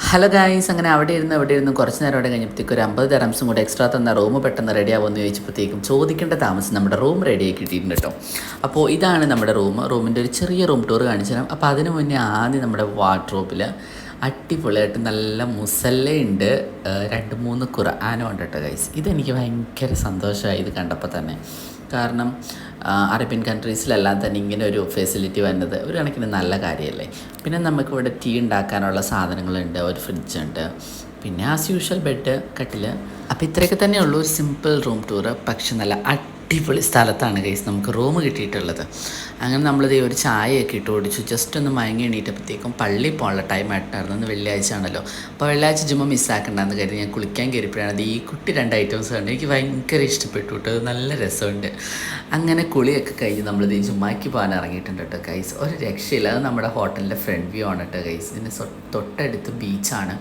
Hello guys, അങ്ങനെ അവിടെ ഇരുന്ന് കുറച്ച് നേരം അവിടെ കഴിഞ്ഞപ്പോഴത്തേക്ക് ഒരു 50 ദറംസും കൂടെ എക്സ്ട്രാ തന്ന റൂം പെട്ടെന്ന് റെഡി ആവുമെന്ന് ചോദിച്ചപ്പോഴത്തേക്കും ചോദിക്കേണ്ട താമസം നമ്മുടെ റൂം റെഡിയായി കിട്ടിയിട്ടുണ്ട് കേട്ടോ. അപ്പോൾ ഇതാണ് നമ്മുടെ റൂമിൻ്റെ ഒരു ചെറിയ റൂം ടൂർ കാണിച്ചു തരാം. അപ്പോൾ അതിന് മുന്നേ ആദ്യം നമ്മുടെ വാർഡ്രോബിൽ അടിപൊളിയായിട്ട് നല്ല മുസല്ലയുണ്ട്, 2-3 ഖുർആനും ഉണ്ട് കേട്ടോ ഗൈസ്. ഇതെനിക്ക് ഭയങ്കര സന്തോഷമായി ഇത് കണ്ടപ്പോൾ തന്നെ. കാരണം അറേബ്യൻ കൺട്രീസിലെല്ലാം തന്നെ ഇങ്ങനെ ഒരു ഫെസിലിറ്റി വരുന്നത് ഒരു കണക്കിന് നല്ല കാര്യമല്ലേ. പിന്നെ നമുക്കിവിടെ ടീ ഉണ്ടാക്കാനുള്ള സാധനങ്ങളുണ്ട്, ഒരു ഫ്രിഡ്ജുണ്ട്, പിന്നെ ആസ് യൂഷ്വൽ ബെഡ്, കട്ടിൽ. അപ്പോൾ ഇത്രയൊക്കെ തന്നെ ഉള്ളൂ ഒരു സിമ്പിൾ റൂം ടൂറ്. പക്ഷെ നല്ല അടിപൊളി സ്ഥലത്താണ് ഗൈസ് നമുക്ക് റൂം കിട്ടിയിട്ടുള്ളത്. അങ്ങനെ നമ്മളിത് ഒരു ചായയൊക്കെ ഇട്ട് ഓടിച്ചു, ജസ്റ്റ് ഒന്ന് മയങ്ങി എണീറ്റപ്പോഴത്തേക്കും പള്ളിയിൽ പോകാനുള്ള ടൈം ആയിട്ടായിരുന്നു. ഇന്ന് വെള്ളിയാഴ്ച ആണല്ലോ. അപ്പോൾ വെള്ളിയാഴ്ച ജുമ്മ മിസ്സാക്കണ്ടെന്ന് കരുതി ഞാൻ കുളിക്കാൻ കയറിയപ്പോഴാണ് ഈ കുട്ടി 2 ഐറ്റംസ് കണ്ട് എനിക്ക് ഭയങ്കര ഇഷ്ടപ്പെട്ടു കേട്ടോ. അത് നല്ല രസമുണ്ട്. അങ്ങനെ കുളിയൊക്കെ കഴിഞ്ഞ് നമ്മളിത് ജുമ്മാക്ക് പോകാൻ ഇറങ്ങിയിട്ടുണ്ട് കേട്ടോ ഗൈസ്. ഒരു രക്ഷയില്ല. അത് നമ്മുടെ ഹോട്ടലിൻ്റെ ഫ്രണ്ട് വ്യൂ ആണ് കേട്ടോ ഗൈസ്. ഇതിന് തൊട്ടടുത്ത് ബീച്ചാണ്.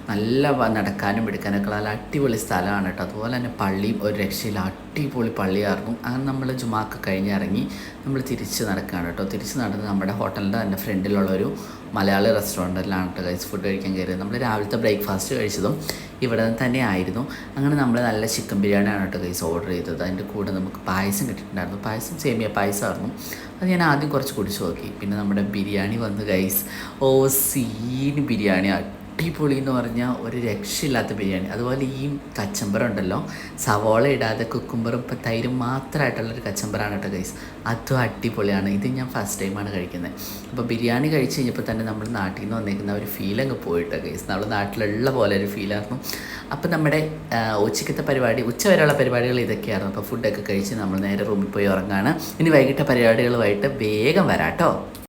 നല്ല നടക്കാനും എടുക്കാനൊക്കെ നല്ല അടിപൊളി സ്ഥലമാണ് കേട്ടോ. അതുപോലെ തന്നെ പള്ളിയും ഒരു രക്ഷയിൽ അടിപൊളി പള്ളിയായിരുന്നു. അങ്ങനെ നമ്മൾ ജുമാക്ക് കഴിഞ്ഞ് ഇറങ്ങി നമ്മൾ തിരിച്ച് നടക്കുകയാണ് കേട്ടോ. തിരിച്ച് നടന്ന് നമ്മുടെ ഹോട്ടലിൻ്റെ തന്നെ ഫ്രണ്ടിലുള്ളൊരു മലയാളി റെസ്റ്റോറൻറ്റിലാണ് കേട്ടോ ഗൈസ് ഫുഡ് കഴിക്കാൻ കയറിയത്. നമ്മൾ രാവിലത്തെ ബ്രേക്ക്ഫാസ്റ്റ് കഴിച്ചതും ഇവിടെ തന്നെ ആയിരുന്നു. അങ്ങനെ നമ്മൾ നല്ല ചിക്കൻ ബിരിയാണിയാണ് കേട്ടോ ഗൈസ് ഓർഡർ ചെയ്തത്. അതിൻ്റെ കൂടെ നമുക്ക് പായസം കിട്ടിയിട്ടുണ്ടായിരുന്നു. പായസം സേമിയ പായസമായിരുന്നു. അത് ഞാൻ ആദ്യം കുറച്ച് കുടിച്ച് നോക്കി. പിന്നെ നമ്മുടെ ബിരിയാണി വന്ന് ഗൈസ്, സീൻ ബിരിയാണി അടിപൊളി എന്ന് പറഞ്ഞാൽ ഒരു രക്ഷയില്ലാത്ത ബിരിയാണി. അതുപോലെ ഈ കച്ചമ്പറം ഉണ്ടല്ലോ, സവോള ഇടാതെ കുക്കുംബറും ഇപ്പം തൈരും മാത്രമായിട്ടുള്ളൊരു കച്ചമ്പറാണ് കേട്ടോ ഗൈസ്. അതും അടിപൊളിയാണ്. ഇത് ഞാൻ ഫസ്റ്റ് ടൈമാണ് കഴിക്കുന്നത്. അപ്പോൾ ബിരിയാണി കഴിച്ച് കഴിഞ്ഞപ്പോൾ തന്നെ നമ്മൾ നാട്ടിൽ നിന്ന് വന്നേക്കുന്ന ഒരു ഫീലങ്ങ് പോയിട്ടോ ഗൈസ്. നമ്മൾ നാട്ടിലുള്ള പോലെ ഒരു ഫീലായിരുന്നു. അപ്പോൾ നമ്മുടെ ഉച്ചയ്ക്കത്തെ പരിപാടി, ഉച്ച വരെയുള്ള പരിപാടികൾ ഇതൊക്കെയായിരുന്നു. അപ്പോൾ ഫുഡൊക്കെ കഴിച്ച് നമ്മൾ നേരെ റൂമിൽ പോയി ഉറങ്ങാണ്. ഇനി വൈകിട്ട് പരിപാടികളുമായിട്ട് വേഗം വരാം കേട്ടോ.